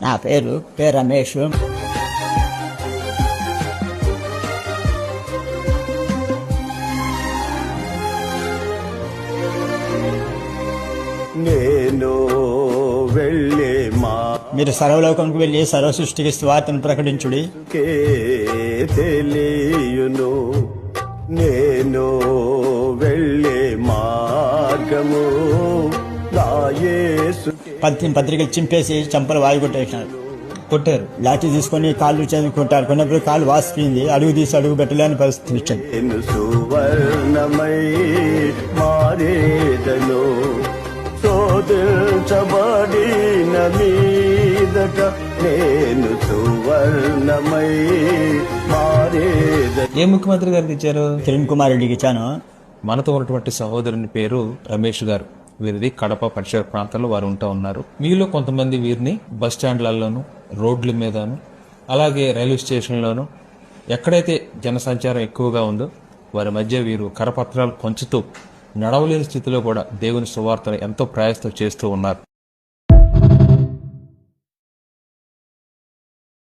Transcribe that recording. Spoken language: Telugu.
నా పేరు రమేష్. నేను వెళ్ళే మీరు సర్వలోకంకు వెళ్ళి సర్వ సృష్టికి స్వార్థను ప్రకటించుడి. తెలియును నేను వెళ్ళే మార్గము నా యేసు. పత్రికలు చింపేసి చంపలు కొట్టారు. లాఠీ తీసుకొని కాళ్ళు చదువుకుంటారు. కొన్నప్పుడు కాళ్ళు వాసిపోయింది. అడుగు తీసి అడుగు పెట్టలేని పరిస్థితి వచ్చింది. నేను సువర్ణమై మారేదను శోధించబడిన మీదట నేను సువర్ణమై మారేదను. ఏ ముఖ్యమంత్రి గారికి ఇచ్చారు? కిరణ్ కుమార్ రెడ్డికి ఇచ్చాను. మనతో ఉన్నటువంటి సహోదరుని పేరు రమేష్ గారు. వీరిది కడప పరిసర ప్రాంతాల్లో వారు ఉంటూ ఉన్నారు. మీలో కొంతమంది వీరిని బస్ స్టాండ్లలోను, రోడ్ల మీదను, అలాగే రైల్వే స్టేషన్లోను ఎక్కడైతే జనసంచారం ఎక్కువగా ఉందో వారి మధ్య వీరు కరపత్రాలు పంచుతూ నడవలేని స్థితిలో కూడా దేవుని సువార్తను ఎంతో ప్రయాసతో చేస్తూ ఉన్నారు.